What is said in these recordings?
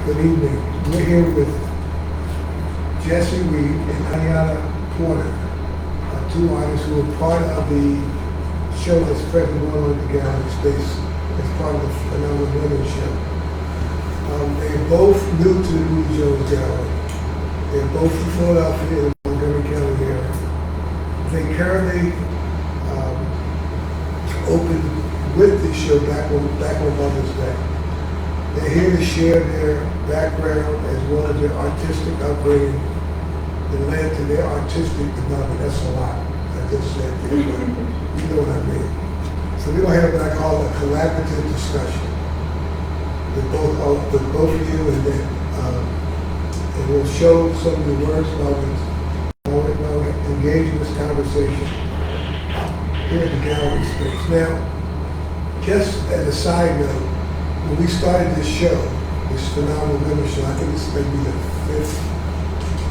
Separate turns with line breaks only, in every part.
Good evening. We're here with Jessie Read and Ayiana Porter, two artists who are part of the show that's present going on at the gallery space as part of the Phenomenal Women Show. They're both new to the Rudy Jones Gallery. They're both from Philadelphia in the Montgomery County area. They currently opened with the show back on Mother's Day. They're here to share their background as well as their artistic upbringing that led to their artistic development. That's a lot. I just said there, but you know what I mean. So we're going to have what I call a collaborative discussion with both of you, and then we'll show some of the works about this. I'll engage in this conversation here at the gallery space. Now, just as a side note, when we started this show, this Phenomenal Women Show, I think this may be the 5th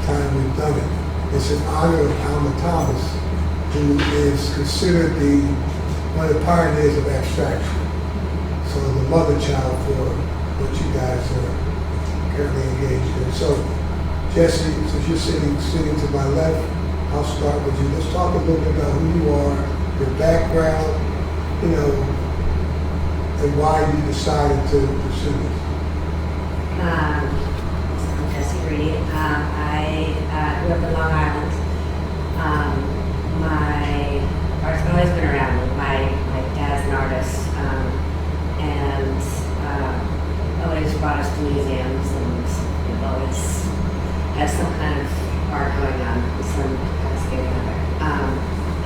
time we've done it. It's in honor of Alma Thomas, who is considered one of the pioneers of abstraction. So the mother child for what you guys are currently engaged in. So Jessie, since you're sitting to my left, I'll start with you. Let's talk a little bit about who you are, your background, and why you decided to pursue this.
I'm Jessie Read. I grew up in Long Island. My art's always been around me. My dad's an artist, and always brought us to museums, and we've always had some kind of art going on, some capacity or another.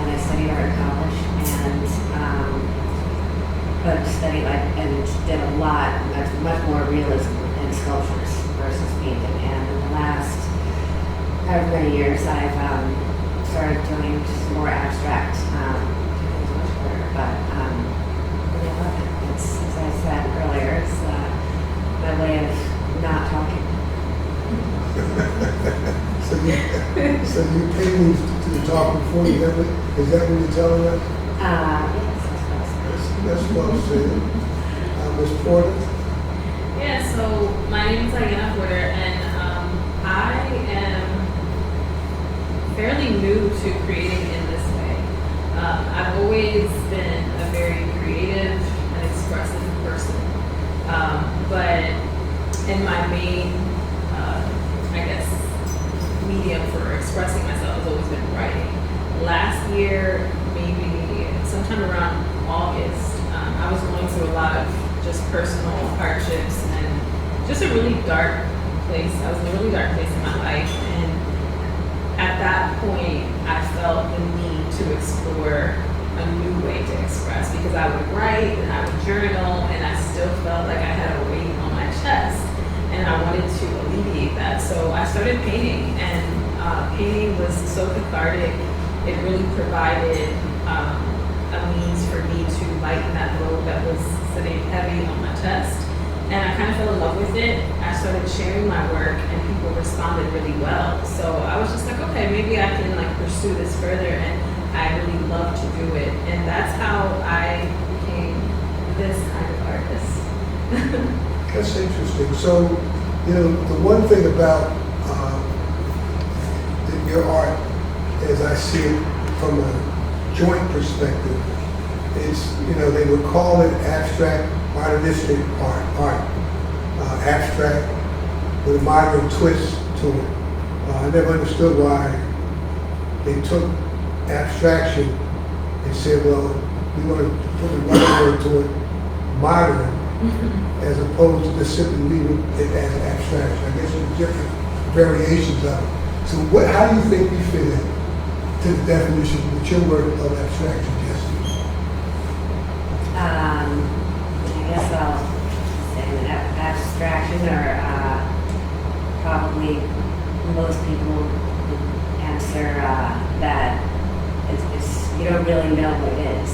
And I studied art in college, and but studied and did a lot, much more realism in sculptures versus painting. And in the last however many years, I've started doing just more abstract. It's much harder, but really love it. It's, as I said earlier, it's my way of not talking.
so you painting to the talk before you ever, is that what you're telling us? That's well said. Ms. Porter?
Yeah, so my name is Ayiana Porter, and I am fairly new to creating in this way. I've always been a very creative and expressive person, but in my main, medium for expressing myself has always been writing. Last year, maybe sometime around August, I was going through a lot of just personal hardships and just a really dark place. I was in a really dark place in my life, and at that point, I felt the need to explore a new way to express, because I would write and I would journal, and I still felt like I had a weight on my chest, and I wanted to alleviate that. So I started painting, and painting was so cathartic. It really provided a means for me to lighten that load that was sitting heavy on my chest. And I kind of fell in love with it. I started sharing my work, and people responded really well. So I was just like, okay, maybe I can pursue this further, and I really love to do it. And that's how I became this kind of artist.
That's interesting. So, the one thing about your art, as I see it from a joint perspective, is, they would call it abstract modernistic art, abstract with a modern twist to it. I never understood why they took abstraction and said, well, we want to put another word to it, modern, as opposed to just simply leaving it as an abstraction. I guess there's different variations of it. So how do you think you fit in to the definition with your work of abstraction, Jessie?
I guess I'll say that abstraction, or probably most people would answer that it's you don't really know what it is.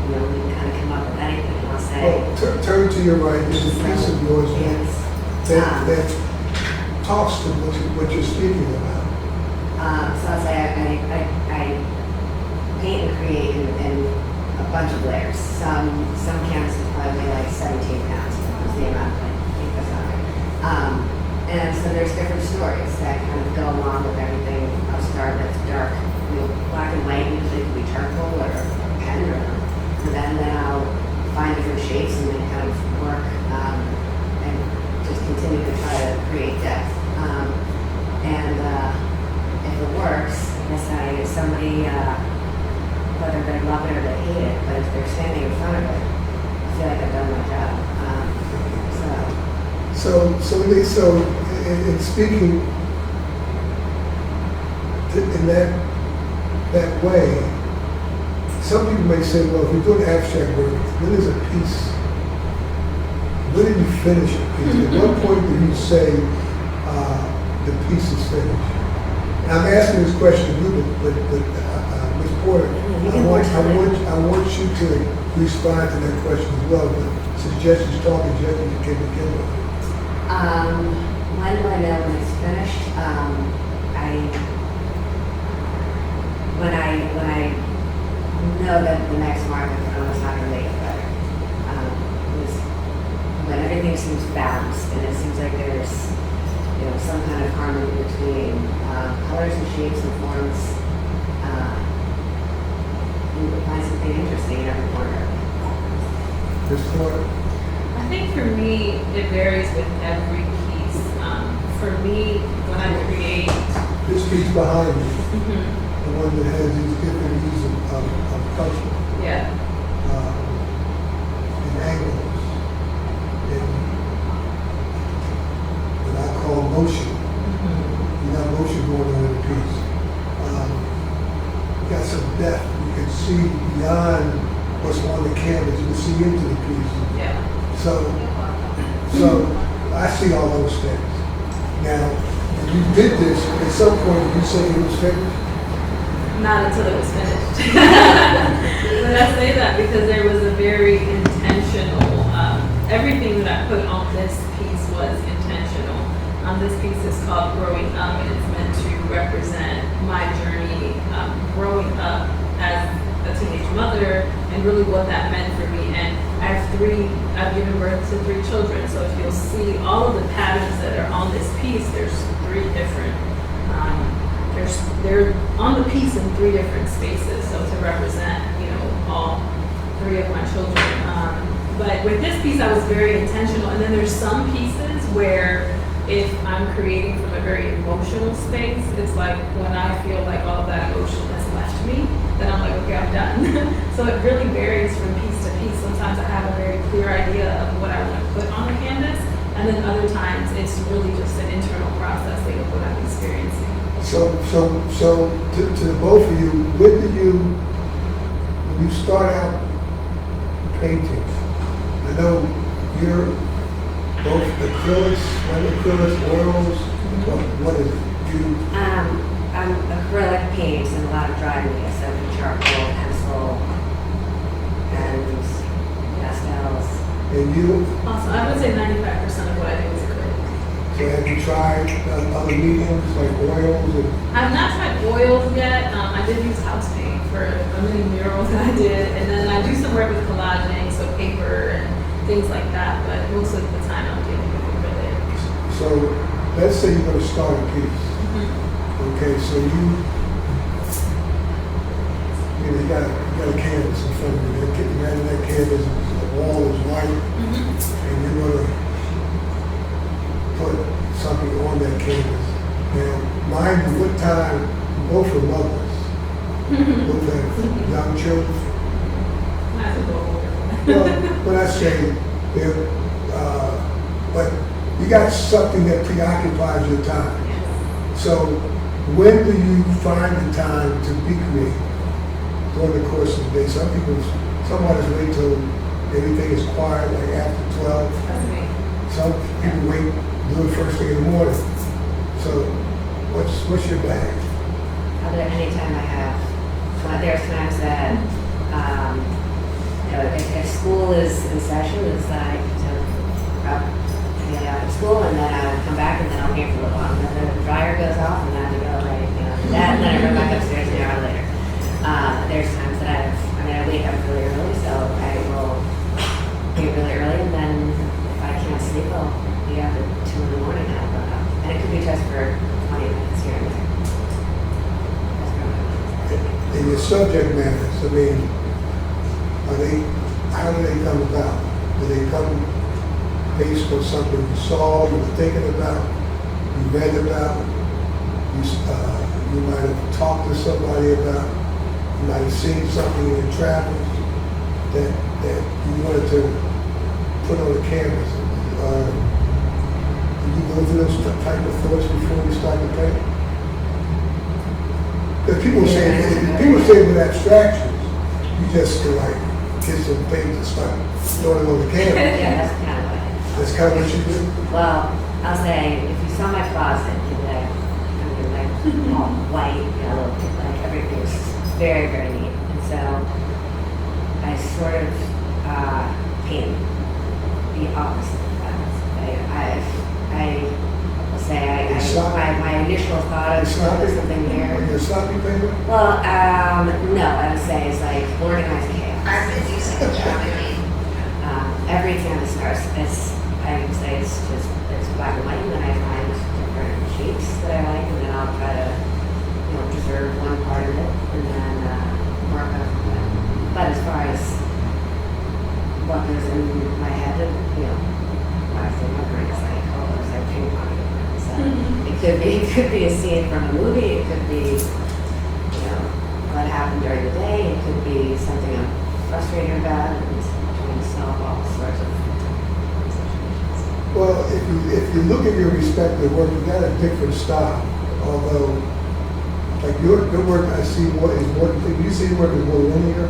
You can kind of come up with anything. And I'll say,
well, turn to your right. There's a piece of yours that talks to what you're speaking about.
So I'll say I paint and create in a bunch of layers. Some canvases probably weigh like 17 pounds. Is the amount of paint that's on there. And so there's different stories that kind of go along with everything. I'll start with dark, black and white, usually it can be charcoal or a pen or then I'll find different shapes and then kind of work and just continue to try to create depth. If it works, I guess somebody, whether they love it or they hate it, but if they're standing in front of it, I feel like I've done my job.
So in speaking in that way, some people may say, well, if you're doing abstract work, when is a piece? When do you finish a piece? At what point do you say the piece is finished? And I'm asking this question to you, but Ms. Porter, I want you to respond to that question as well. But since Jessie's talking, Jessie, you can begin with it.
When do I know when it's finished? When I know that the next mark I'm almost not going to make it better. When everything seems balanced and it seems like there's some kind of harmony between colors and shapes and forms. You will find something interesting in every corner.
Ms. Porter?
I think for me, it varies with every piece. For me, when I create,
This piece behind you, the one that has these different views of culture,
yeah,
and angles, and what I call motion. You got motion going on in the piece. You got some depth. You can see beyond what's on the canvas. You can see into the piece.
yeah.
So I see all those things. Now, when you did this, at some point you said it was finished.
Not until it was finished. But I say that because there was a very intentional, everything that I put on this piece was intentional. This piece is called Growing Up, and it's meant to represent my journey growing up as a teenage mother and really what that meant for me. And I've given birth to 3 children, so if you'll see all of the patterns that are on this piece, there's 3 different, they're on the piece in 3 different spaces, so to represent, all 3 of my children. But with this piece, I was very intentional, and then there's some pieces where if I'm creating from a very emotional space, it's like when I feel like all of that emotion has left me, then I'm like, okay, I'm done. So it really varies from piece to piece. Sometimes I have a very clear idea of what I want to put on the canvas, and then other times it's really just an internal processing of what I'm experiencing.
So to the both of you, when you start out painting, I know you're both acrylics, oils, what is it?
I'm acrylic paints and a lot of dry media, so charcoal, pencil, and pastels.
And you?
Also, I would say 95% of what I do is acrylic.
So have you tried other mediums like oils?
I've not tried oils yet. I did use house paint for a many murals that I did, and then I do some work with collaging, so paper and things like that, but most of the time I'm dealing with acrylic.
So let's say you're going to start a piece. Okay, so you got a canvas in front of you. Imagine that canvas, the wall is white, and you're going to put something on that canvas. Now, mind you, what time, both are mothers, both have young children. Well, when I say but you got something that preoccupies your time. So when do you find the time to be creative during the course of the day? Some artists wait till everything is quiet, like after 12.
That's me.
Some people wait, do it first thing in the morning. So what's your bag?
I'll do it anytime I have. There's times that, if school is in session, it's like get out of school and then I come back and then I'll game for a little while. And then the dryer goes off and then I have to go that, and then I run back upstairs an hour later. There's times that I wake up really early, so I will get really early, and then if I can't sleep, I'll be up at 2 in the morning. I'll
subject matters, I mean, how do they come about? Do they come based on something you saw, you were thinking about, you read about, you might have talked to somebody about, you might have seen something in your travels that you wanted to put on the canvas? Did you go through those type of thoughts before you start to paint? Because people say with abstractions, you just can like get some paint and start throwing it on the canvas.
Yeah, that's kind of what it is.
That's kind of what you do?
Well, I'll say, if you saw my closet, you'd be like, all white, yellow, like everything's very, very neat. And so I sort of paint the opposite of that. I'll say my initial thought of something here.
Are you a sloppy painter?
Well, no, I would say it's like organized chaos.
I've been using the geometry.
Every canvas starts, I would say it's black and white, and then I find different shapes that I like, and then I'll try to, preserve one part of it, and then work on that. But as far as what goes in my head, when I say my brain, it's like, oh, it's like ping pong. So it could be a scene from a movie, it could be, what happened during the day, it could be something I'm frustrated about, and trying to solve all sorts of situations.
Well, if you look at your respective work, you've got a different style. Although, like your work, I see is more. You see your work is more linear,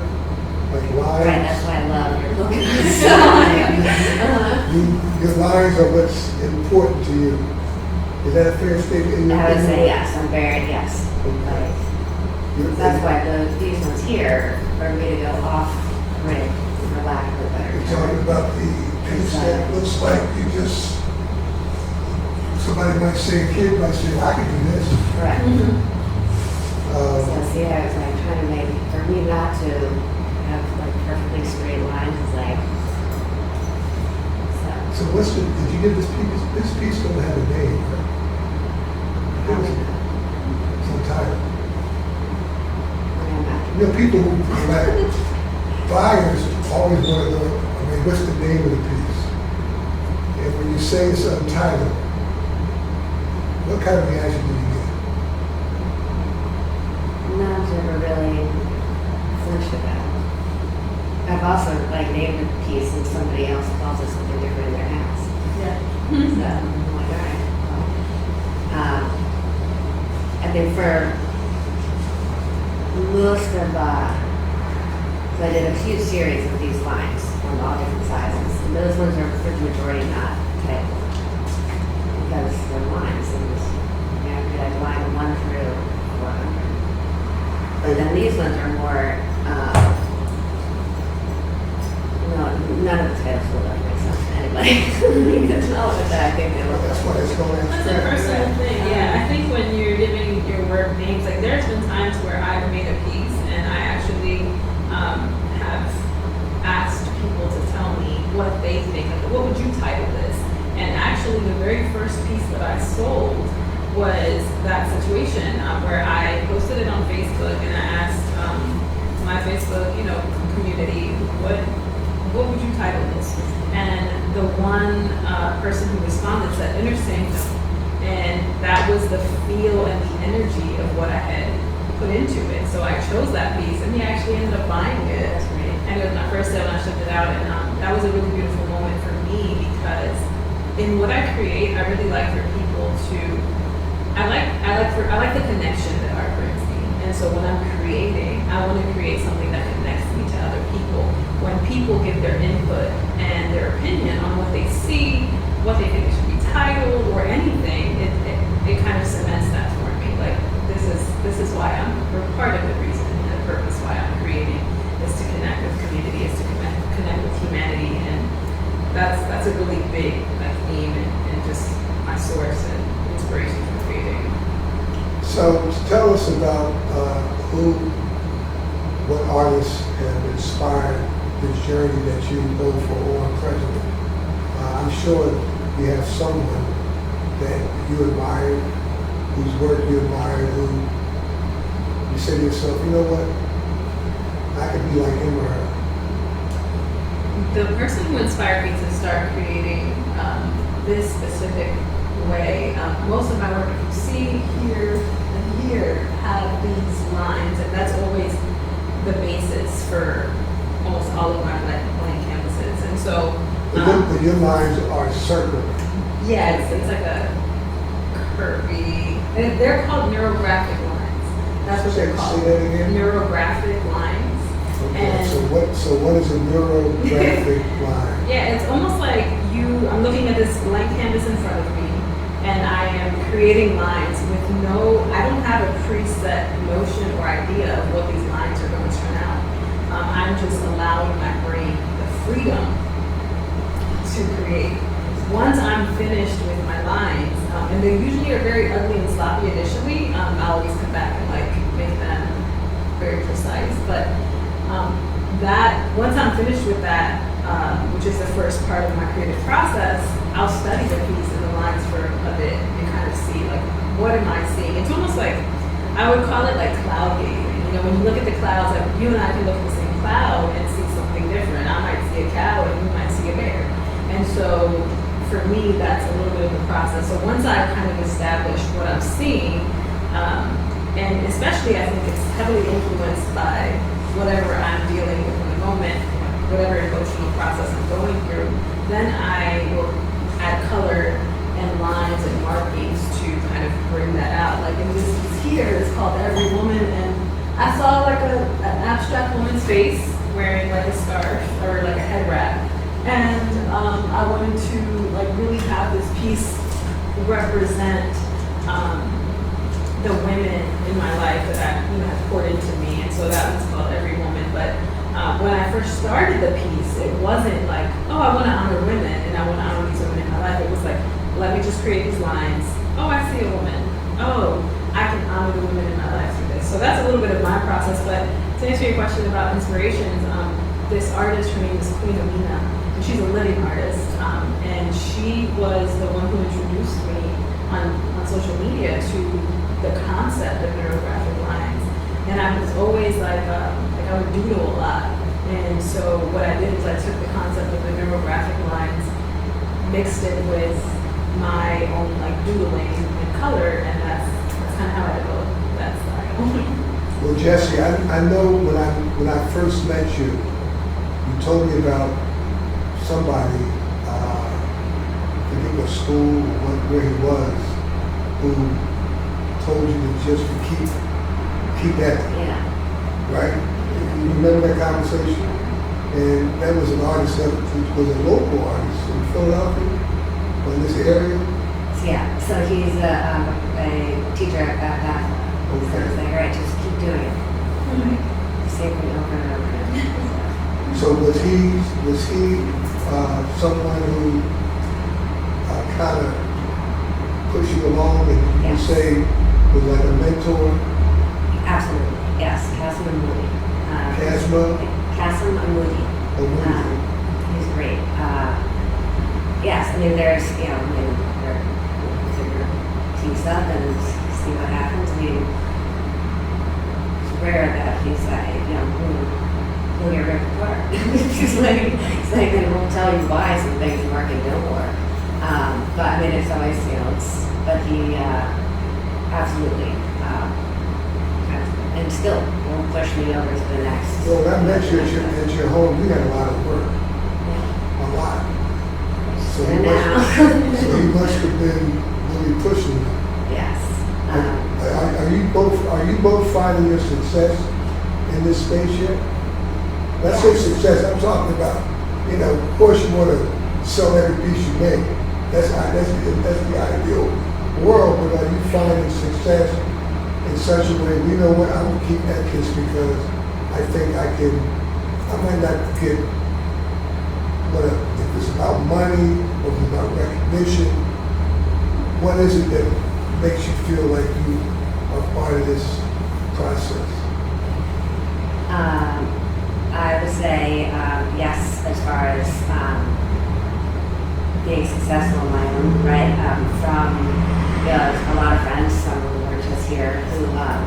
like lines.
Right, that's why I love your book.
Your lines are what's important to you. Is that a fair statement?
I would say yes. I'm very yes. Like, that's why these ones here are me to go off grid, for lack of a better
You're
term.
talking about the piece that looks like somebody might say, a kid might say, I can do this.
Correct. So see, I was like trying to make, for me not to have like perfectly straight lines is like,
So did you give this piece? This piece don't have a name, right?
probably not.
It's untitled.
I'm
People who like buyers always want to know, what's the name of the piece? And when you say it's untitled, what kind of reaction do you get?
no one's ever really flinched about it. I've also named a piece and somebody else calls it something different in their house.
Yeah.
So I'm like, all right. Well, I think for most of, so I did a few series of these lines on all different sizes. And those ones are for the majority not titled because they're lines and could I line 1 through 400. But then these ones are more, none of the titles will ever make sense to anybody. Because no, but I think they will.
That's why it's going
That's a personal thing. Yeah, I think when you're giving your work names, like there's been times where I've made a piece and I actually have asked people to tell me what they think. Like, what would you title this? And actually, the very first piece that I sold was that situation where I posted it on Facebook and I asked my Facebook, community, what would you title this? And the one person who responded said Inner Sanctum. And that was the feel and the energy of what I had put into it. So I chose that piece and he actually ended up buying it. And it was my first sale and I shipped it out. And that was a really beautiful moment for me because in what I create, I really like for people to, I like the connection that art brings me. And so when I'm creating, I want to create something that connects me to other people. When people give their input and their opinion on what they see, what they think it should be titled or anything, it kind of cements that for me. Like this is why or part of the reason and the purpose why I'm creating is to connect with community, is to connect with humanity, and that's a really big theme and just my source and inspiration for creating.
So tell us about what artists have inspired this journey that you go for on President. I'm sure you have someone that you admire, whose work you admire, who you say to yourself, you know what, I could be like him or her.
The person who inspired me to start creating this specific way, most of my work, if you see here and here, have these lines, and that's always the basis for almost all of my blank canvases. And so,
But your lines are circular.
yeah, it's like a curvy, and they're called neurographic lines. That's what they're called.
Say that again?
Neurographic lines.
Okay,
And-
so what is a neurographic line?
Yeah, it's almost like I'm looking at this blank canvas in front of me, and I am creating lines with I don't have a preset notion or idea of what these lines are going to turn out. I'm just allowing my brain the freedom to create. Once I'm finished with my lines, and they usually are very ugly and sloppy initially, I'll always come back and like make them very precise. But that once I'm finished with that, which is the first part of my creative process, I'll study the piece and the lines for a bit and kind of see like what am I seeing. It's almost like I would call it like cloud gazing. You know, when you look at the clouds, like you and I can look at the same cloud and see something different. I might see a cow and you might see a bear. And so for me, that's a little bit of the process. So once I've kind of established what I'm seeing, and especially I think it's heavily influenced by whatever I'm dealing with in the moment, whatever emotional process I'm going through, then I will add color and lines and markings to kind of bring that out. Like in this piece here, it's called Every Woman, and I saw like an abstract woman's face wearing like a scarf or like a head wrap. And I wanted to like really have this piece represent the women in my life that have poured into me, and so that was called Every Woman. But when I first started the piece, it wasn't like, oh, I want to honor women and I want to honor these women in my life. It was like, let me just create these lines. Oh, I see a woman. Oh, I can honor the women in my life through this. So that's a little bit of my process. But to answer your question about inspirations, this artist, her name is Queen Amina, and she's a living artist, and she was the one who introduced me on social media to the concept of neurographic lines. And I was always like I would doodle a lot. And so what I did is I took the concept of the neurographic lines, mixed it with my own like doodling and color, and that's kind of how I developed that style.
Well, Jessie, I know when I first met you, you told me about somebody, I forget what school or where he was, who told you to just keep at it,
Yeah.
right? You remember that conversation? And that was an artist that was a local artist in Philadelphia, or in this area.
Yeah, so he's a teacher at Bethel. So
Okay.
he's like, all right, just keep doing it. Same thing over and over again.
So was he someone who kind of pushed you along and you
Yes.
say was like a mentor?
Absolutely, yes, Kasim Amoudi. Kasim Amoudi. He's great. Yes, I mean, there's, there figure teams up and see what happens. I mean, it's rare that he's like, who you're ripped apart. It's like they won't tell you why some things work and don't work. But I mean, it's always, but he absolutely, and still will push me over to the next.
Well, when I met you at your home, you had a lot of work, a lot. So
And now.
so he must have been really pushing you.
Yes.
Are you both finding your success in this space yet? When I say success, I'm talking about, of course you want to sell every piece you make. That's the ideal world, but are you finding success in such a way, you know what, I'm going to keep at this because I think I might not get, if it's about money or if it's about recognition, what is it that makes you feel like you are part of this process?
I would say yes, as far as being successful in my own right. From a lot of friends, some who were just here who like,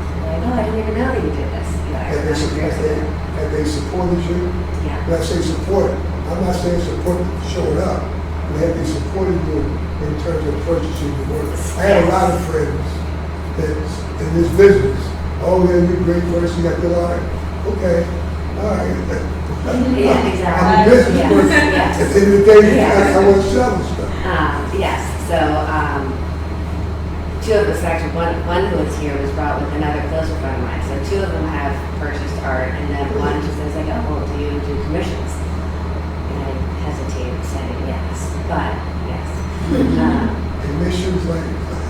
oh, I didn't even know that you did this.
And Have they supported you?
Yeah.
When I say support, I'm not saying support showing up, but have they supported you in terms of purchasing the work? I have a lot of friends that's in this business. Oh, yeah, you're a great person, you got good art. Okay, all right.
Yeah, exactly.
I'm a business
Yes,
person.
yes.
At the end of the day,
Yes.
I want to sell this stuff.
Yes, so, two of us, actually, one who was here was brought with another closer friend of mine. So two of them have purchased art, and then one just says like, oh, well, do you do commissions? And I hesitated saying yes, but yes.
Commissions like.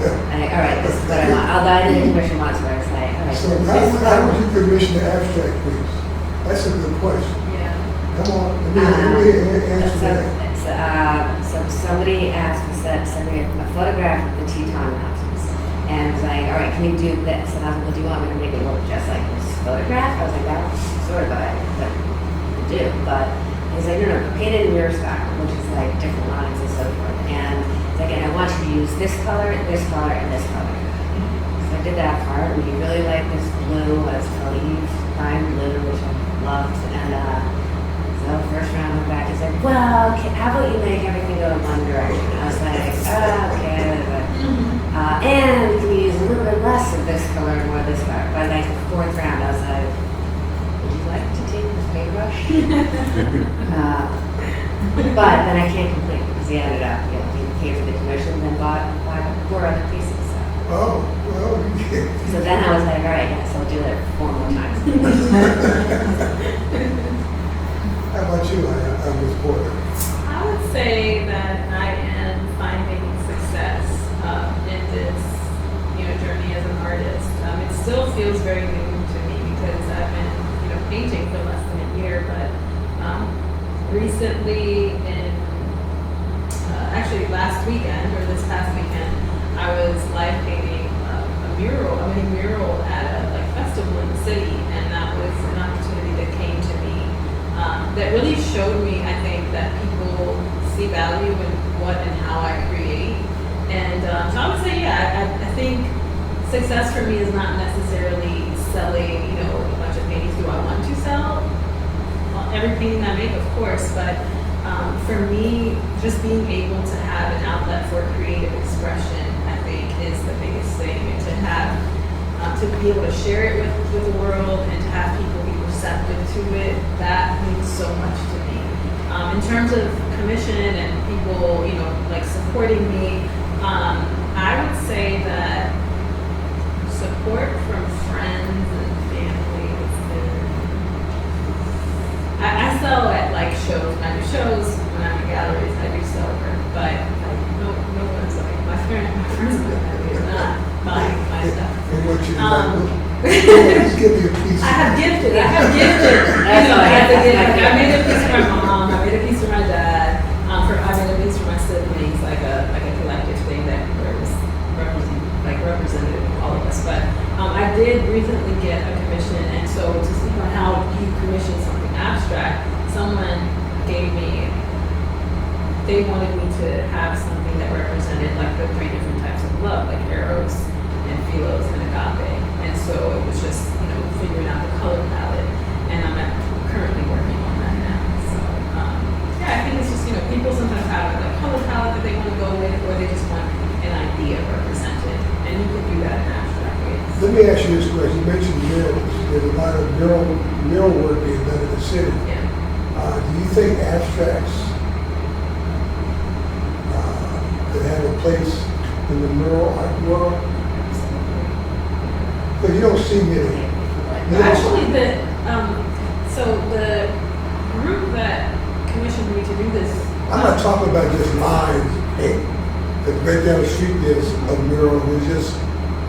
All right, this is what I want. Although I did a commission once where I was like, all right,
So
this
how would
is
you commission the abstract, please? That's a good question.
Yeah.
Come on, let me answer that.
So somebody asked me, sent me a photograph of the Teton Mountains. And was like, all right, can you do this? And I was like, well, do you want me to make it look just like this photograph? I was like, that's sort of what I could do. But he's like, no, paint it in your style, which is like different lines and so forth. And he's like, and I want you to use this color, and this color, and this color. So I did that part, and he really liked this blue, it's called Eve Prime Blue, which I loved. And so first round went back, he's like, well, how about you make everything go in one direction? I was like, okay. And can you use a little bit less of this color and more of this color? By like the fourth round, I was like, would you like to take this paintbrush? But then I can't complain because he ended up, he paid for the commission and then bought 4 other pieces. So.
Oh, well, you can't.
So then I was like, all right, yes, I'll do it 4 more times.
I
How about you, Ms. Porter?
would say that I am finding success in this, journey as an artist. It still feels very new to me because I've been, painting for less than a year. But recently, actually last weekend or this past weekend, I was live painting a mural at a festival in the city, and that was an opportunity that came to me. That really showed me, I think, that people see value in what and how I create. And so I would say, yeah, I think success for me is not necessarily selling, a bunch of paintings. Do I want to sell every painting I make? Of course, but for me, just being able to have an outlet for creative expression, I think, is the biggest thing. And to have, to be able to share it with the world and to have people be receptive to it, that means so much to me. In terms of commission and people, supporting me, I would say that support from friends and family has been. I sell at shows. When I do shows, when I'm in galleries, I do sell work. But no one's my friends are not buying my stuff.
And what you just give me a piece.
I have gifted. I have to give. I made a piece for my mom. I made a piece for my dad. I made a piece for my siblings, like a collective thing that was representative of all of us. But I did recently get a commission, and so to see how you commission something abstract, someone gave me. They wanted me to have something that represented the 3 different types of love, like eros and philos and agape. And so it was just, figuring out the color palette, and I'm currently working on that now. So, I think it's just, people sometimes have a color palette that they want to go with, or they just want an idea represented, and you can do that in abstract ways.
Let me ask you this question. You mentioned murals. There's a lot of mural work being done in the city.
Yeah.
Do you think abstracts could have a place in the mural art world? But you don't see many.
Actually, so the group that commissioned me to do this.
I'm not talking about just lines, hey, because right down the street there's a mural, and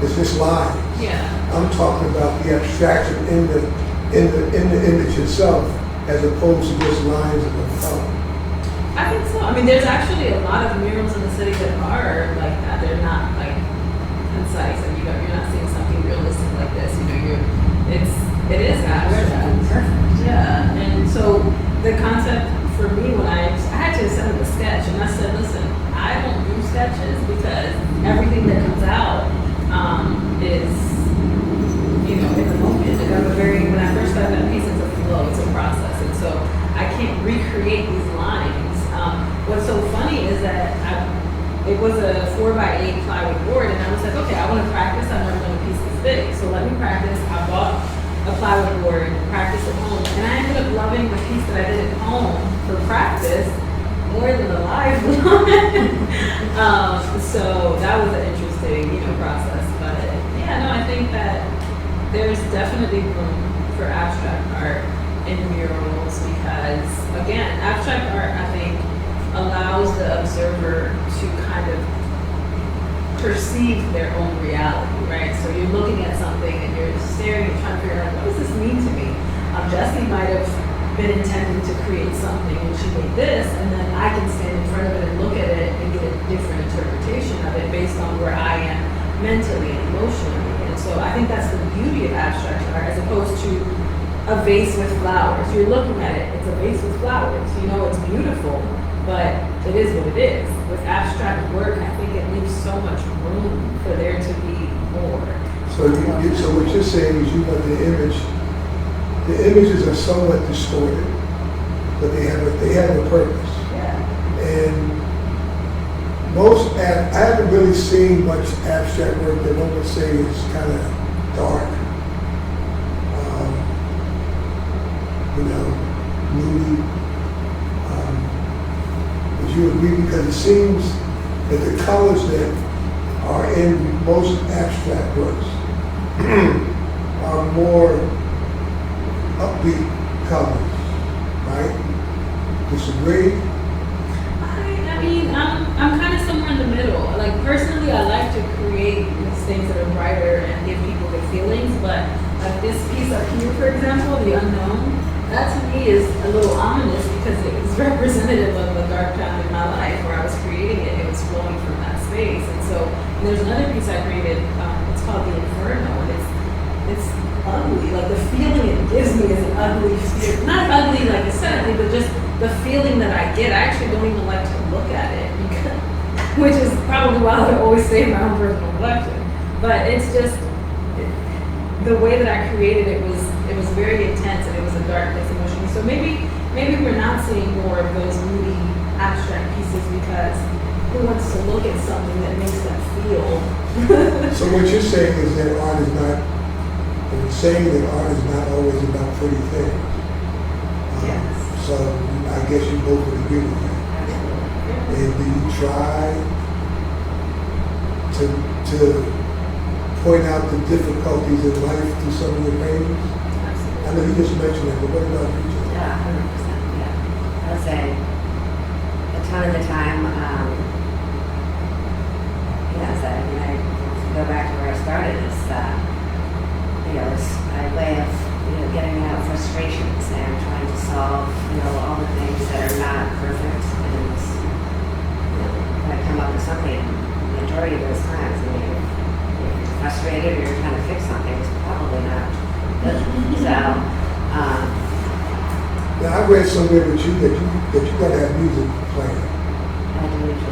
it's just lines.
Yeah.
I'm talking about the abstraction in the image itself, as opposed to just lines of color.
I think so. There's actually a lot of murals in the city that are like that. They're not concise, and you're not seeing something realistic like this. It is abstract.
Perfect.
Yeah. And so the concept for me, when I had to send them a sketch, and I said, listen, I don't do sketches because everything that comes out is, in the moment. Like when I first started of that piece, it's a flow, it's a process. And so I can't recreate these lines. What's so funny is that it was a 4x8 plywood board, and I was like, okay, I want to practice. I'm never going to piece this big, so let me practice. I bought a plywood board, practice at home, and I ended up loving the piece that I did at home for practice more than the live one. So that was an interesting, process. But yeah, no, I think that there's definitely room for abstract art in murals because, again, abstract art, I think, allows the observer to kind of perceive their own reality, right? So you're looking at something and you're staring and trying to figure out, what does this mean to me? Jessie might have been intending to create something when she made this, and then I can stand in front of it and look at it and get a different interpretation of it based on where I am mentally and emotionally. And so I think that's the beauty of abstract art as opposed to a vase with flowers. You're looking at it, it's a vase with flowers. It's beautiful, but it is what it is. With abstract work, I think it leaves so much room for there to be more.
So what you're saying is you want the images are somewhat distorted, but they have a purpose.
Yeah.
And I haven't really seen much abstract work that one would say is kind of dark, moody. Would you agree? Because it seems that the colors that are in most abstract works are more upbeat colors, right? Disagree?
I'm kind of somewhere in the middle. Like, personally, I like to create these things that are brighter and give people good feelings, but like this piece up here, for example, The Unknown, that to me is a little ominous because it was representative of a dark time in my life where I was creating it. It was flowing from that space. And there's another piece I created, it's called The Inferno, and it's ugly. Like, the feeling it gives me is an ugly, not ugly like aesthetically, but just the feeling that I get. I actually don't even like to look at it, because, which is probably why I would always stay in my own personal collection. But it's just, the way that I created it was very intense, and it was a darkness emotionally. So maybe we're not seeing more of those moody abstract pieces because who wants to look at something that makes them feel?
So what you're saying is that art is not, you're saying that art is not always about pretty things.
Yes.
So I guess you both would agree with that. And do you try to point out the difficulties in life through some of your paintings? I know you just mentioned that, but what about you?
Yeah, 100%. Yeah. I would say a ton of the time, I go back to where I started, it's a way of, getting out frustrations and trying to solve, all the things that are not perfect. And, when I come up with something, the majority of those times, if you're frustrated or you're trying to fix something, it's probably not good. So,
Now I read somewhere with you that you gotta have music playing.
I do usually.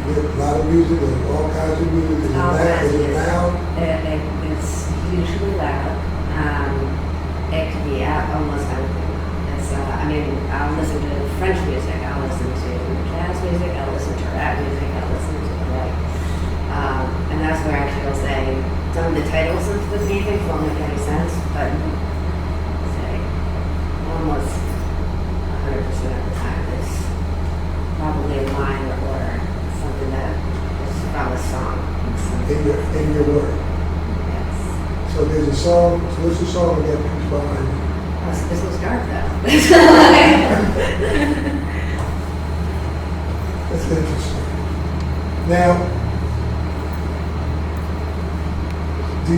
A lot of music and all kinds of music. Is it loud?
It's usually loud. It can be almost anything. I'll listen to French music, I'll listen to jazz music, I'll listen to rap music, I'll listen to and that's where I feel say some of the titles of the paintings won't make any sense, but say almost 100% of the time it's probably a line or something that is from a song.
In your work.
Yes.
So there's a song, so what's the song that comes behind you?
Oh, this was dark though.
That's interesting. Now, I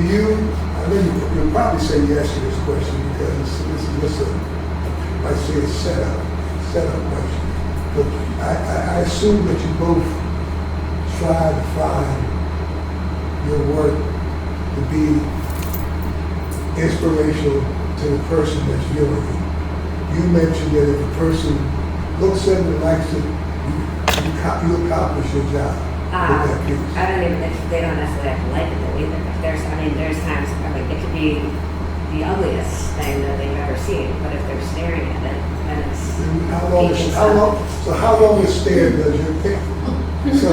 know you'll probably say yes to this question because this is just I say a setup question. But I assume that you both try to find your work to be inspirational to the person that's viewing it. You mentioned that if a person looks at it and likes it, you accomplish your job with that piece.
I don't even, they don't necessarily have to like it though either. There's times, it could be the the ugliest thing that they've ever seen, but if they're staring at it, then it's
And how
painting
long is staring does your pick? So,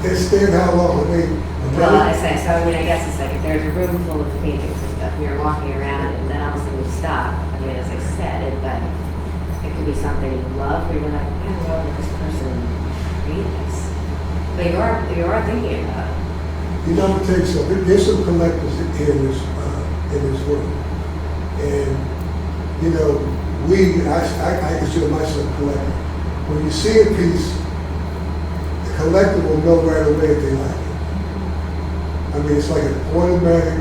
they're staring how long? I mean,
Well, I say, so I mean, I guess it's like if there's a room full of paintings and stuff, you're walking around and then all of a sudden you stop. I mean, as I said, it could be something you love where you're like, I don't know, let this person read this. But you are thinking about it.
you know, it takes, there's some collectors here in this world. And, you know, I consider myself a collector. When you see a piece, the collector will know right away if they like it. I mean, it's like an automatic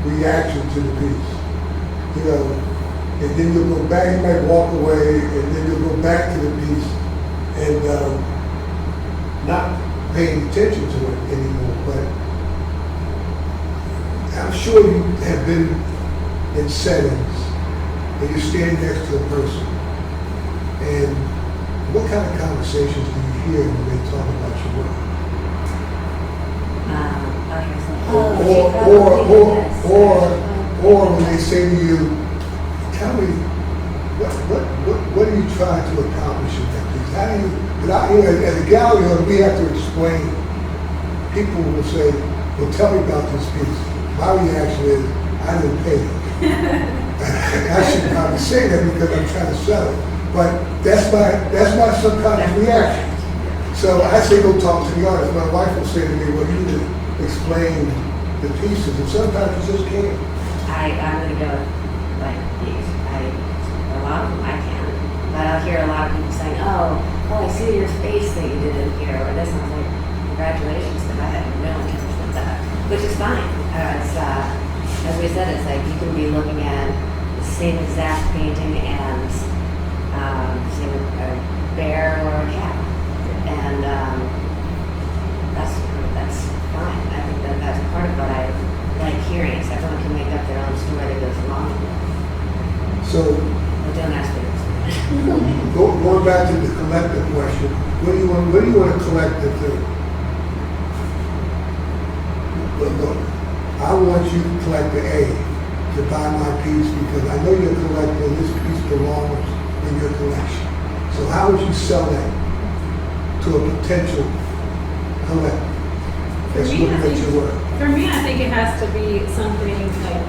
reaction to the piece, you know. And then you'll go back, you might walk away, and then you'll go back to the piece and not paying attention to it anymore. But I'm sure you have been in settings and you stand next to a person, and what kind of conversations do you hear when they talk about your work? Or when they say to you, tell me, what are you trying to accomplish in that piece? How do you, without, you know, as a gallery, we have to explain. People will say, well, tell me about this piece. My reaction is, I didn't pay it. I should probably say that because I'm trying to sell it. But that's my subconscious reaction. So I say go talk to the artist. My wife will say to me, well, you need to explain the pieces, and sometimes you just can't.
I'm gonna go like these. A lot of them I can, but I'll hear a lot of people saying, "Oh, I see your face that you did in here," or this. And I'm like, "Congratulations, because I had no intention with that," which is fine. As we said, it's like you can be looking at the same exact painting and see a bear or a cat, and that's fine. I think that's part of what I like hearing. Is everyone can make up their own story that goes along with it.
So
But don't ask me this.
going back to the collector question, what do you want to collect it to? Look, I want you to collect the A to buy my piece because I know you're a collector and this piece belongs in your collection. So how would you sell that to a potential collector that's looking at your work?
For me, I think it has to be something like,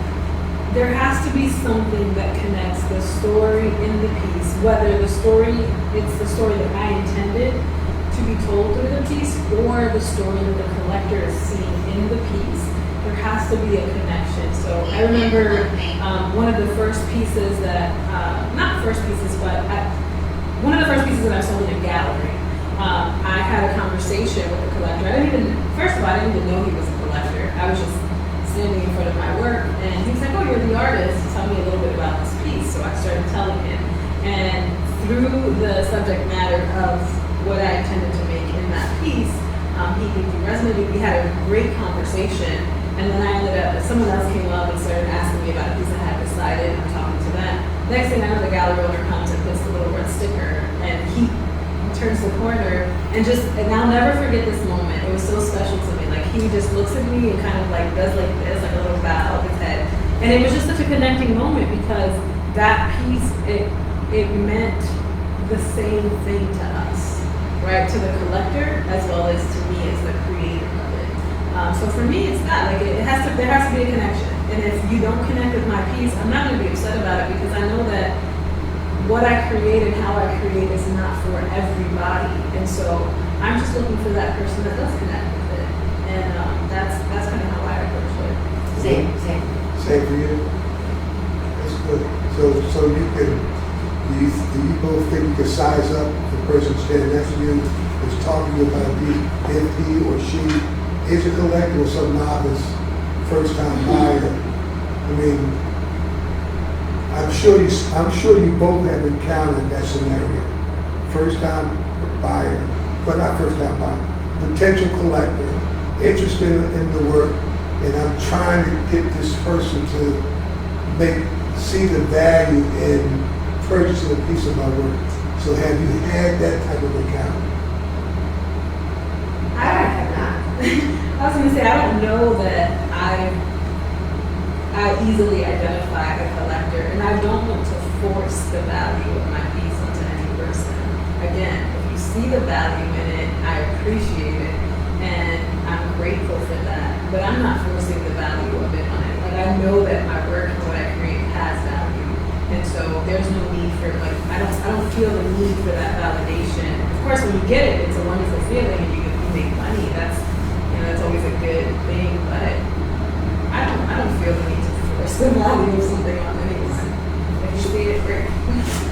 there has to be something that connects the story in the piece, whether it's the story that I intended to be told through the piece, or the story that the collector is seeing in the piece. There has to be a connection. So I remember one of the first pieces that, not first pieces, but one of the first pieces that I sold in a gallery. I had a conversation with the collector. First of all, I didn't even know he was a collector. I was just standing in front of my work, and he was like, "Oh, you're the artist. Tell me a little bit about this piece." So I started telling him, and through the subject matter of what I intended to make in that piece, he resonated. We had a great conversation, and then I ended up, someone else came up and started asking me about a piece I had decided. I'm talking to them. Next thing I know, the gallery owner comes and puts the little red sticker, and he turns the corner and I'll never forget this moment. It was so special to me. Like, he just looks at me and kind of like does like this, like a little bow of his head. And it was just such a connecting moment because that piece, it meant the same thing to us, right? To the collector as well as to me as the creator of it. So for me, it's that, like, there has to be a connection. And if you don't connect with my piece, I'm not gonna be upset about it because I know that what I create and how I create is not for everybody. And so I'm just looking for that person that does connect with it. And that's kind of how I approach it.
Same.
Same for you? That's good. So you can, do you both think you can size up the person standing next to you that's talking to you about if he or she is a collector or some novice, first time buyer? I mean, I'm sure you both have encountered that scenario. First time buyer, but not first time buyer, potential collector, interested in the work, and I'm trying to get this person to see the value in purchasing a piece of my work. So have you had that type of encounter?
I have not.
I was going to say, I don't know that I I easily identify a collector, and I don't want to force the value of my piece onto any person. Again, if you see the value in it, I appreciate it, and I'm grateful for that. But I'm not forcing the value of it on it. Like, I know that my work and what I create has value, and so there's no need for, like, I don't feel the need for that validation. Of course, when you get it, it's a wonderful feeling, and you make money. That's, you know, that's always a good thing. But I don't feel the need to force the value of something on anyone. If you see it, great.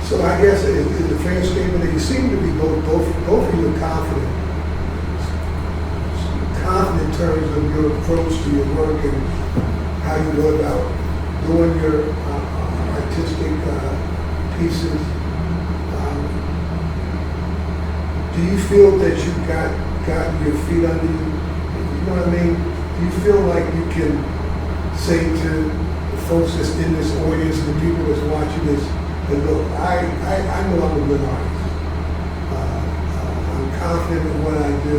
So I guess it's a fair statement that you seem to be both of you are confident. Confident in terms of your approach to your work and how you go about doing your artistic pieces. Do you feel that you got your feet under you? You know what I mean? Do you feel like you can say to the folks that's in this audience and the people that's watching this, that look, I know I'm a good artist. I'm confident in what I do.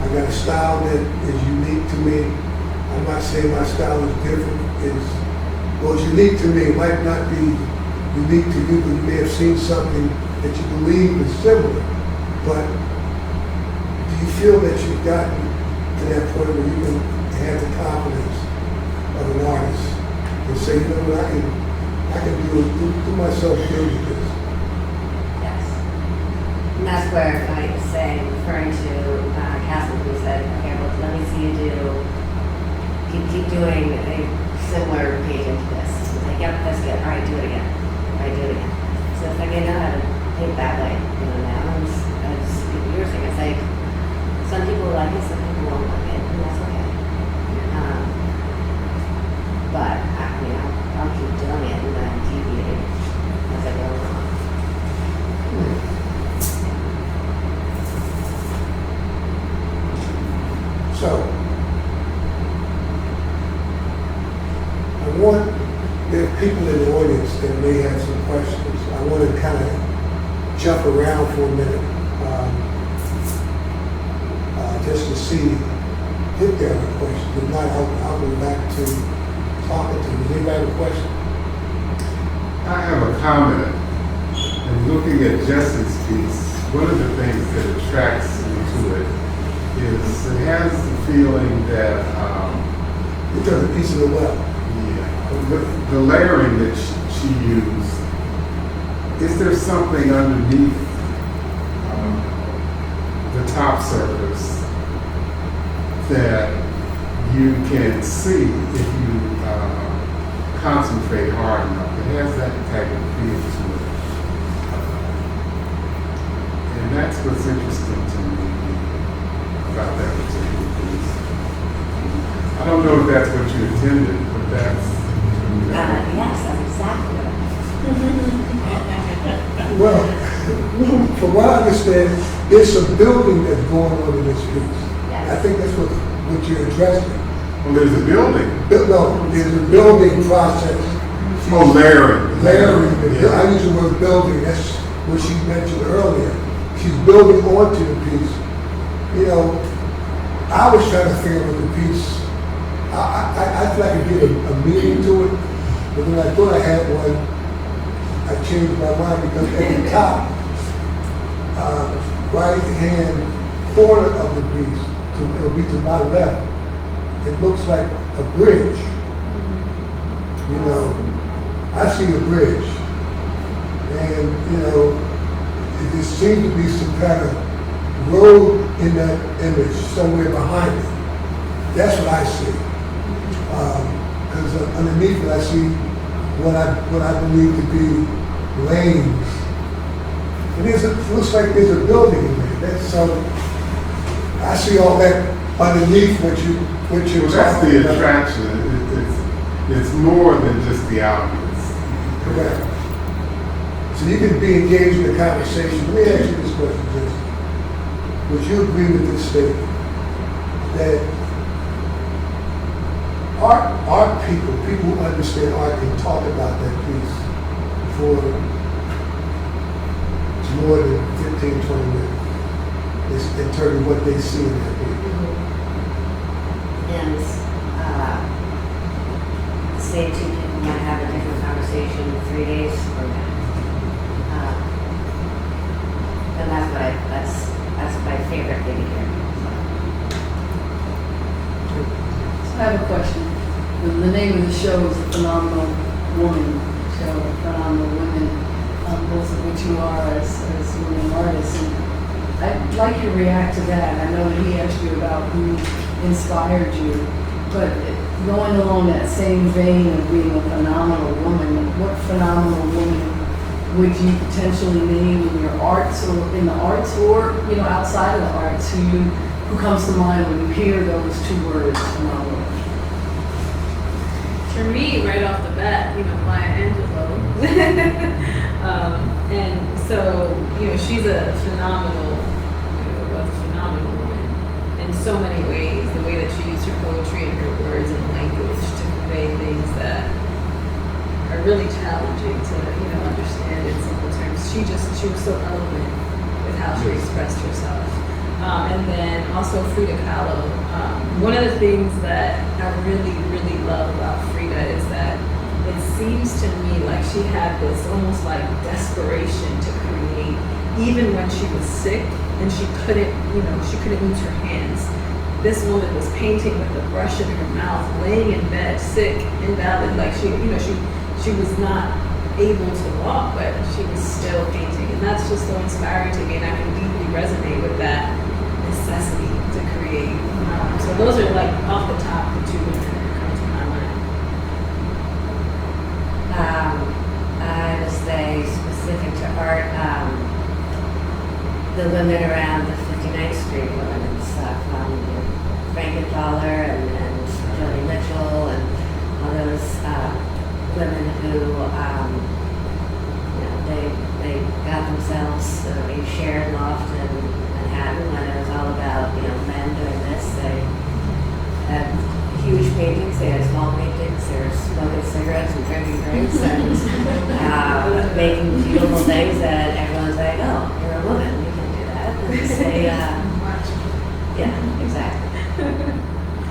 I got a style that is unique to me. I'm not saying my style is different. It's unique to me. It might not be unique to you, but you may have seen something that you believe is similar. But do you feel that you've gotten to that point where you can have the confidence of an artist and say, you know what, I can do myself good with this?
Yes. And that's where I say, referring to Castle, who said, okay, well, let me see you keep doing a similar page into this. He's like, yep, that's good. All right, do it again. All right, do it again. So it's like, I know how to paint that way. You know, now I just you were saying, it's like, some people like it, some people won't like it, and that's okay. But I'll keep doing it and then deviate as I go along.
So, there are people in the audience that may have some questions. I want to kind of jump around for a minute, just to see if there are questions. If not, I'll go back to talking to you. Does anybody have a question?
I have a comment. And looking at Jessie's piece, one of the things that attracts me to it is it has the feeling that
You're talking a piece of the well.
the layering that she used, is there something underneath the top surface that you can see if you concentrate hard enough? It has that type of feel to it. And that's what's interesting to me about that particular piece. I don't know if that's what you intended, but that's
Yes, that's exactly what
Well, from what I understand, there's some building that's going on in this piece.
Yes.
I think that's what you're addressing.
well, there's a building.
No, there's a building process.
Oh, layering.
Layering.
Yeah.
I use the word building. That's what she mentioned earlier. She's building onto the piece. You know, I was trying to figure out the piece. I feel like I could give a meaning to it, but when I thought I had one, I changed my mind because at the top, right hand corner of the piece, it'll be to my left, it looks like a bridge. You know, I see a bridge, and you know, there seems to be some kind of road in that image somewhere behind it. That's what I see. Because underneath it, I see what I believe to be lanes. And it looks like there's a building in there. That's so. I see all that underneath what you're
Well, that's
talking
the
about.
attraction. It's more than just the obvious.
Correct. So you can be engaged in the conversation. Let me ask you this question, Jesse. Would you agree with this statement that art people who understand art can talk about that piece for more than 15, 20 minutes in terms of what they see in that piece?
And
have a question. The name of the show is A Phenomenal Woman Show, Phenomenal Women, both of which you are as women artists. And I'd like you to react to that. I know that he asked you about who inspired you, but going along that same vein of being a phenomenal woman, what phenomenal woman would you potentially name in your arts or in the arts or, you know, outside of the arts? Who comes to mind when you hear those two words, phenomenal?
For me, right off the bat, you know, Maya Angelou. And so, you know, she's a phenomenal, was a phenomenal woman in so many ways. The way that she used her poetry and her words and language to convey things that are really challenging to, you know, understand in simple terms. She was so eloquent with how she expressed herself. And then also Frida Kahlo. One of the things that I really, really love about Frida is that it seems to me like she had this almost like desperation to create, even when she was sick and she couldn't use her hands. This woman was painting with a brush in her mouth, laying in bed, sick, invalid, like she was not able to walk, but she was still painting. And that's just so inspiring to me, and I can deeply resonate with that necessity to create. So those are like off the top the two women that come to my mind.
I would say specific to art, the women around the 59th Street women and stuff, Frankenthaler and Joni Mitchell and all those women who, you know, they got themselves a shared loft in Manhattan when it was all about, you know, men doing this. They had huge paintings, they had small paintings, they were smoking cigarettes and drinking drinks and making beautiful things that everyone's like, oh, you're a woman, you can do that. And say, yeah, exactly.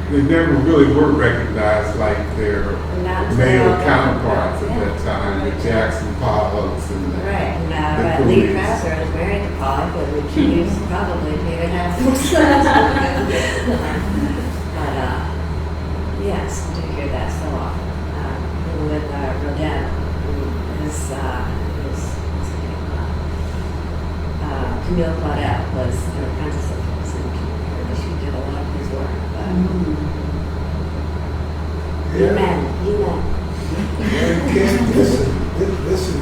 They never really were recognized like their
Not
male
until-
counterparts at
yeah.
that time, the Jackson Pollocks and the
Right,
the
but Lee
Coolies.
Krasser is married to Pollock, which he's probably paid a half. But, yes, I do hear that so often. Even with Rodin, his Camille Claudel was an apprentice of his, and she did a lot of his work, but you men.
And Kim, listen,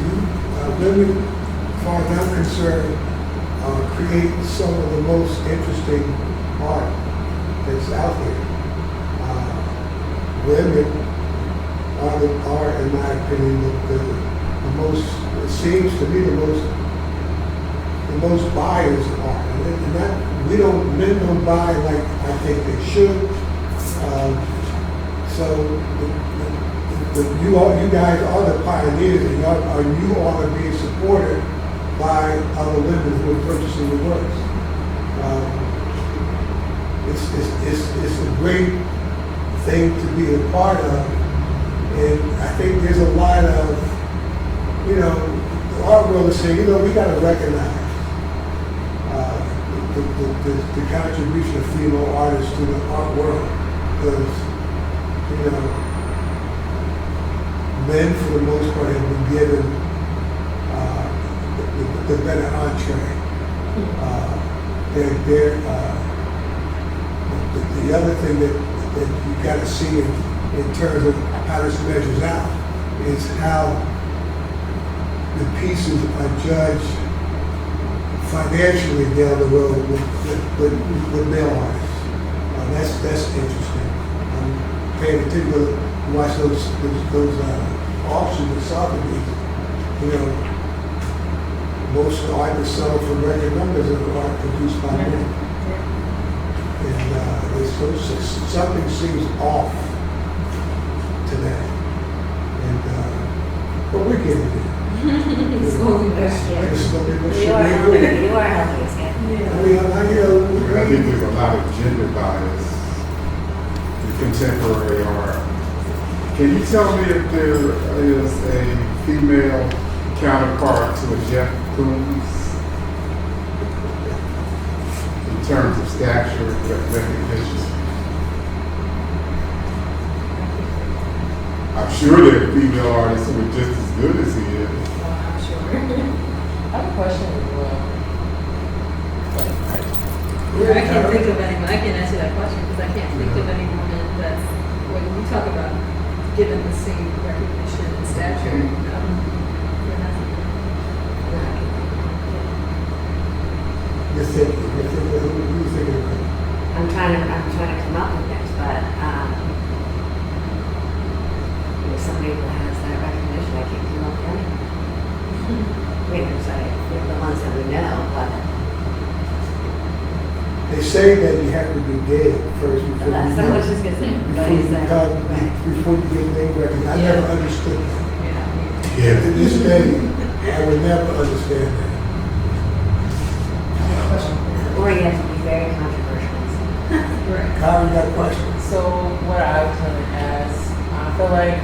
women, as far as I'm concerned, create some of the most interesting art that's out there. Women are, in my opinion, the most, it seems to me, the most buyers of art. And that, men don't buy like I think they should. You guys are the pioneers, and you all are being supported by other women who are purchasing the works. It's a great thing to be a part of, and I think there's a lot of, you know, the art world is saying, you know, we got to recognize the contribution of female artists to the art world, because, you know, men for the most part have been given the better entree. The other thing that you got to see in terms of how this measures out is how the pieces are judged financially down the road with male artists. That's interesting. I'm paying attention to watch those auctions at Sotheby's. You know, most artists sell for record numbers of art produced by men. And something seems off to that. And but we're getting there.
Slowly but surely.
Slowly but
You are
surely.
helping us get there.
I mean,
I think there's a lot of gender bias in contemporary art. Can you tell me if there is a female counterpart to a Jeff Koons in terms of stature, recognition? I'm sure there are female artists who are just as good as he is.
I'm sure.
I have a question as well.
I can't think of anyone. I can't answer that question because I can't think of anyone that's when you talk about given the same recognition and stature.
You're thinking, who are you thinking about?
I'm trying to come up with it, but, somebody who has that recognition, I can't come up with anyone. I mean, there's the ones that we know, but
They say that you have to be gay first before
that's
you
what I was just gonna say. But is that, right.
before you get name recognition. I never understood that.
Yeah.
To this day, I would never understand that.
Or you have to be very controversial.
Right.
Kyle, you got a question?
So what I was gonna ask, I feel like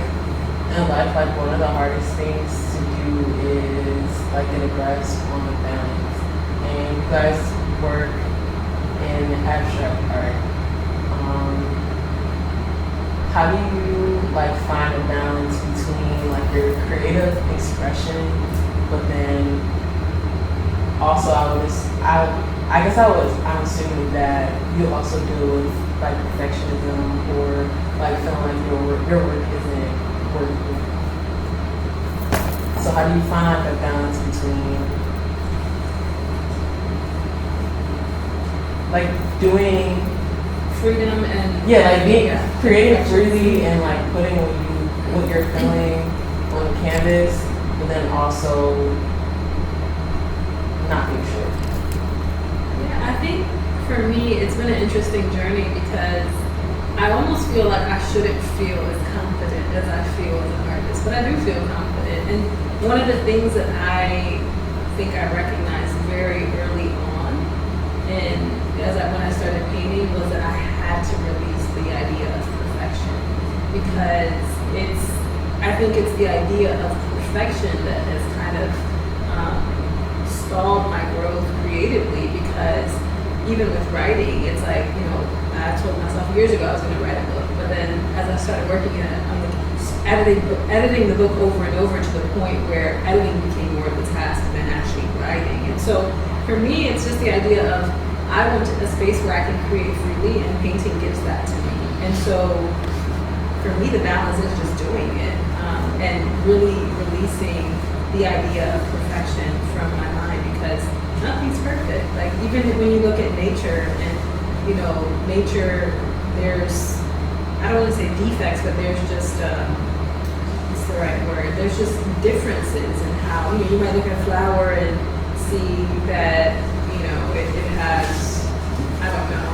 in life, like one of the hardest things to do is like get a grasp on the balance. And you guys work in abstract art. How do you like find a balance between like your creative expression, but then also I'm assuming that you also deal with like perfectionism or like feeling like your work isn't working. So how do you find like a balance between like doing
Freedom and
like being
yeah.
creating freely and like putting what you're feeling on the canvas, but then also not being sure.
Yeah, I think for me it's been an interesting journey because I almost feel like I shouldn't feel as confident as I feel as an artist, but I do feel confident. And one of the things that I think I recognized very early on, and when I started painting, was that I had to release the idea of perfection because I think it's the idea of perfection that has kind of stalled my growth creatively because even with writing, it's like, I told myself years ago I was going to write a book, but then as I started working on editing the book over and over to the point where editing became more of the task than actually writing. And so for me, it's just the idea of I want a space where I can create freely, and painting gives that to me. And so for me, the balance is just doing it and really releasing the idea of perfection from my mind because nothing's perfect. Like even when you look at nature and nature, there's, I don't want to say defects, but there's just what's the right word? There's just differences in how you might look at a flower and see that it has, I don't know,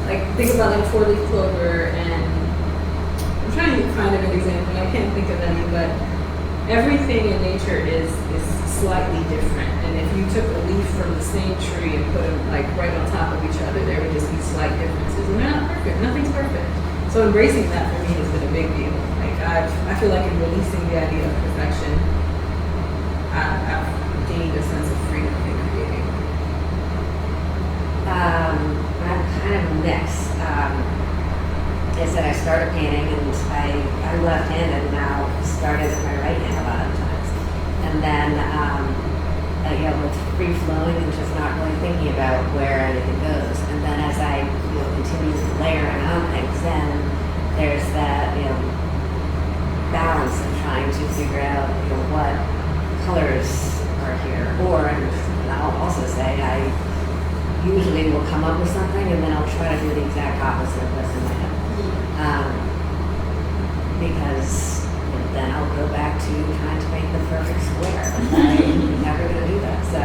like think about like 4-leaf clover, and I'm trying to find a good example. I can't think of any, but everything in nature is slightly different. And if you took a leaf from the same tree and put them like right on top of each other, there would just be slight differences, and they're not perfect. Nothing's perfect. So embracing that for me has been a big deal. Like I feel like in releasing the idea of perfection, I've gained a sense of freedom in creating.
I'm kind of a mix. I said I started painting and I'm left-handed now, started with my right hand a lot of times. And then, with free flowing and just not really thinking about where anything goes. And then as I, continue to layer on things, then there's that, balance of trying to figure out, what colors are here. Or, and I'll also say, I usually will come up with something and then I'll try to do the exact opposite of what's in my head. Because then I'll go back to trying to make the perfect square. I'm never going to do that. So,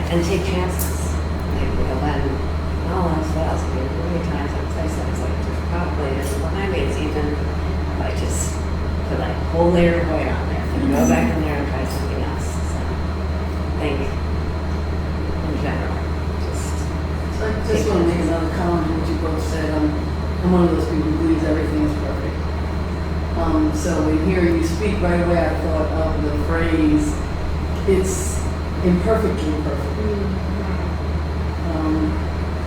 and take chances. Like, when all else fails, many times I've said things like, there's probably this behind me. It's even like just put like a whole layer of white on there and go back in there and try something else. So, I think in general,
I just want to make another comment on what you both said. I'm one of those people who believes everything is perfect. So in hearing you speak right away, I thought of the phrase, it's imperfectly perfect.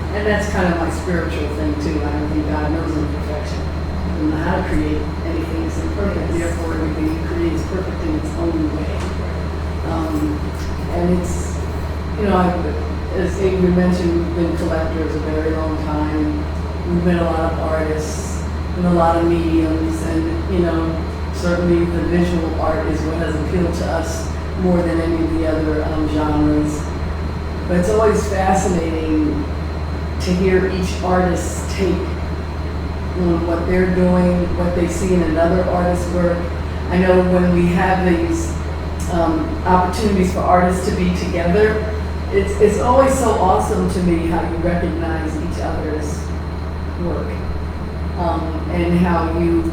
And that's kind of my spiritual thing too. I don't think God knows imperfection. doesn't know how to create anything that's imperfect. Therefore, everything he creates perfect in its own way. And it's, you know, as Ingrid mentioned, we've been collectors a very long time. We've been a lot of artists and a lot of mediums, and, you know, certainly the visual art is what has appealed to us more than any of the other genres. But it's always fascinating to hear each artist's take on what they're doing, what they see in another artist's work. I know when we have these opportunities for artists to be together, it's always so awesome to me how you recognize each other's work, and how you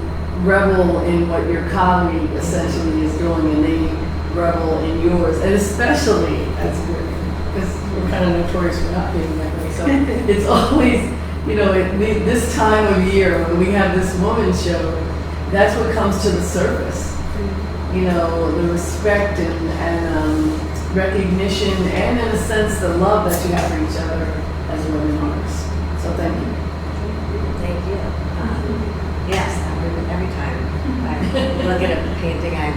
revel in what your colleague essentially is doing, and they revel in yours, and especially as women, because we're kind of notorious for not being that way. So it's always, you know, this time of year when we have this woman show, that's what comes to the surface. You know, the respect and recognition, and in a sense the love that you have for each other as women artists. So thank you.
Thank you. Yes, every time I look at a painting, I'm,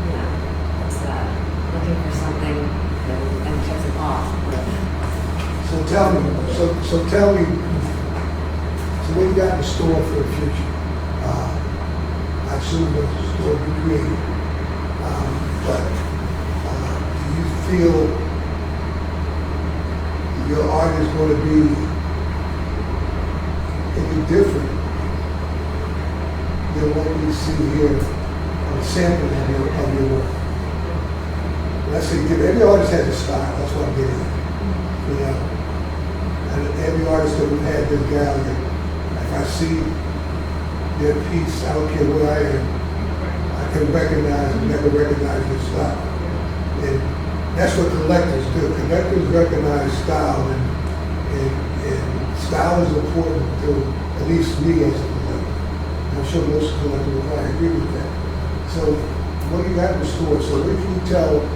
you know, it's, looking for something and just in awe.
So tell me, so what you got in store for the future? I assume the store will be created, but do you feel your art is going to be any different than what we see here on a sample of your work? Let's say every artist has a style, that's what I'm getting at. You know, and every artist that we've had this gallery, if I see their piece, I don't care where I am, I can never recognize their style. And that's what collectors do. Collectors recognize style, and style is important to at least me as a collector. I'm sure most collectors will probably agree with that. So what do you got in store? So what can you tell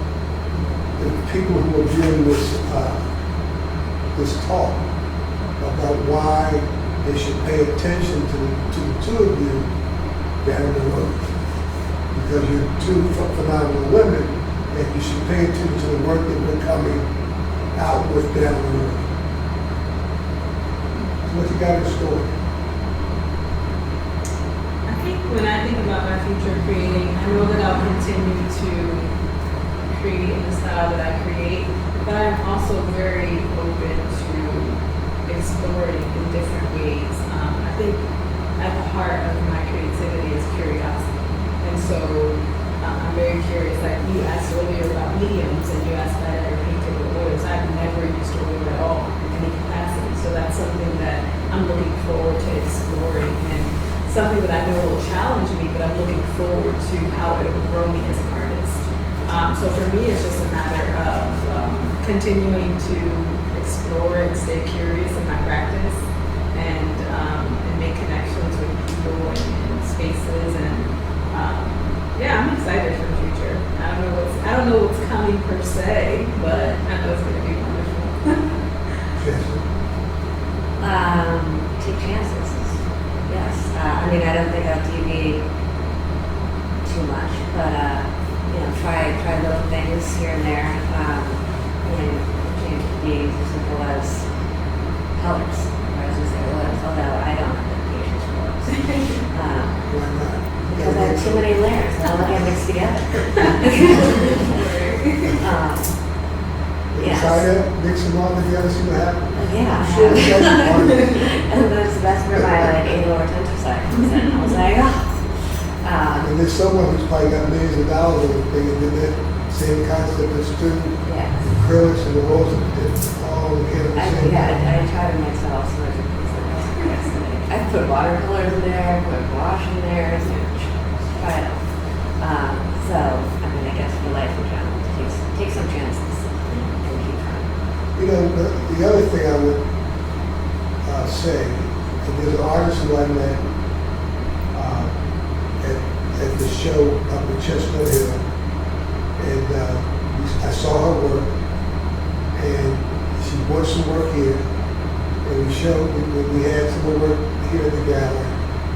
the people who are viewing this talk about why they should pay attention to the two of you down the road? Because you're two phenomenal women, and you should pay attention to the work that we're coming out with down the road. So what you got in store?
I think when I think about my future creating, I know that I'll continue to create in the style that I create, but I'm also very open to exploring in different ways. I think at the heart of my creativity is curiosity. And so I'm very curious, like you asked earlier about mediums, and you asked about ever painting with oils. I've never used oil at all in any capacity. So that's something that I'm looking forward to exploring, and something that I know will challenge me, but I'm looking forward to how it will grow me as an artist. So for me, it's just a matter of continuing to explore and stay curious in my practice, and make connections with people and spaces, and yeah, I'm excited for the future. I don't know what's coming per se, but I know it's going to be wonderful.
Take chances. Yes. I mean, I don't think I'll deviate too much, but you know, try little things here and there. You know, change could be as simple as colors, or as you say, oils. Although I don't have the patience for oils.
Why not?
Because I have too many layers, and all of them mixed together.
You
Yes.
try that, mix them all together, see what happens.
Yeah.
Sure, that's one.
And that's the best for my like anal retentive side. And I was like, oh.
And there's someone who's probably got millions of dollars on the thing and did that same concept as too.
Yeah.
Acrylics and the rolls of it, all together.
I try to mix all sorts of things. I put watercolors in there, put wash in there, so try it out. So, I mean, I guess for life in general, take some chances and keep trying.
You know, the other thing I would say, and there's an artist who I met at the show up in Chestnut Hill, and I saw her work, and she brought some work here, and we had some work here at the gallery,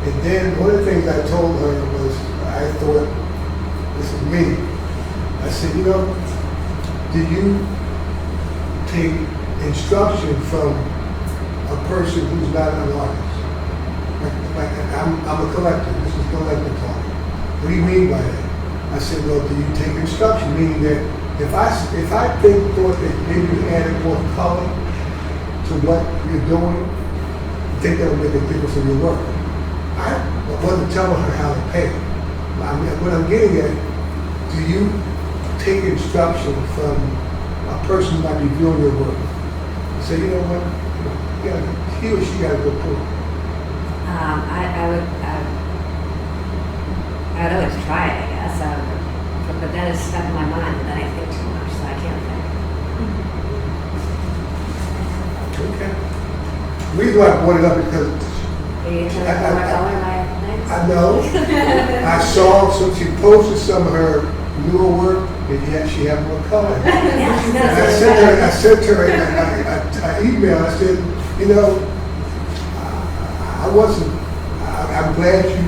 And then one of the things I told her was, I thought, this is me. I said, you know, do you take instruction from a person who's not an artist? Like I'm a collector. This is collector talk. What do you mean by that? I said, well, do you take instruction? Meaning that if I thought that maybe you added more color to what you're doing, I think that would make a difference in your work. I wasn't telling her how to pay. I mean, what I'm getting at, do you take instruction from a person who might be viewing your work? Say, you know what, he or she got to go through it.
I would always try it, I guess. But then it's stuck in my mind, and then I think too much, so I can't think.
Okay. The reason why I brought it up is because
Are you trying to my color in my legs?
I know. I saw, so she posted some of her newer work, and yet she had more color.
Yeah, no,
And I sent her an email. I said, you know, I'm glad you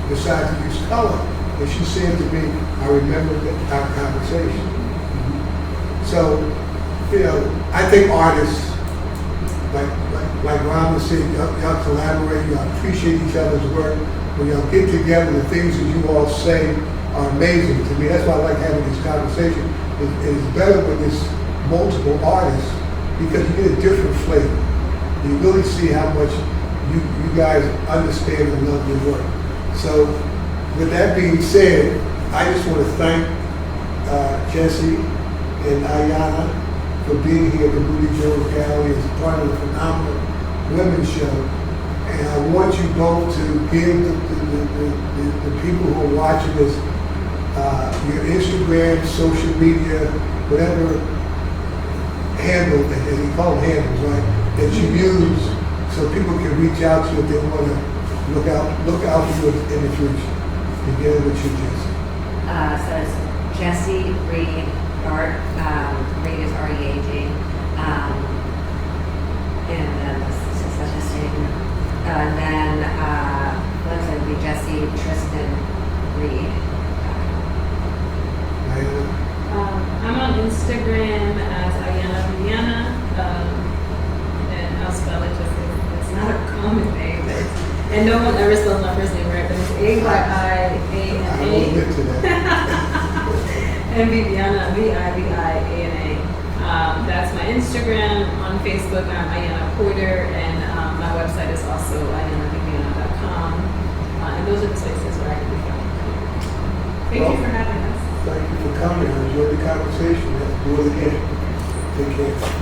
decided to use color. And she said to me, I remember our conversation. So, you know, I think artists, like Ron was saying, y'all collaborate, y'all appreciate each other's work. When y'all get together, the things that you all say are amazing to me. That's why I like having this conversation. It's better when there's multiple artists because you get a different flavor. You really see how much you guys understand and love your work. So with that being said, I just want to thank Jessie and Ayiana for being here at the Rudy Joe Gallery as part of the Phenomenal Women's Show. And I want you both to give the people who are watching this your Instagram, social media, whatever handle, as you call them handles, right, that you use so people can reach out to you if they want to look out for you in the future. Begin with you, Jessie.
So it's Jessie Read, art, Read is R-E-A-D, and then this is such a statement. And then, website would be Jessie Tristan Read.
I'm on Instagram as Ayiana, and I'll spell it just it's not a common name. And no one ever spells my first name right, but it's Ayiana.
I will admit to that.
And Viviana, Viviana. That's my Instagram. On Facebook, I'm Ayiana Porter, and my website is also AyianaViviana.com. And those are the places where I can be found. Thank you for having us.
Thank you for coming. I enjoyed the conversation. Let's do it again. Take care.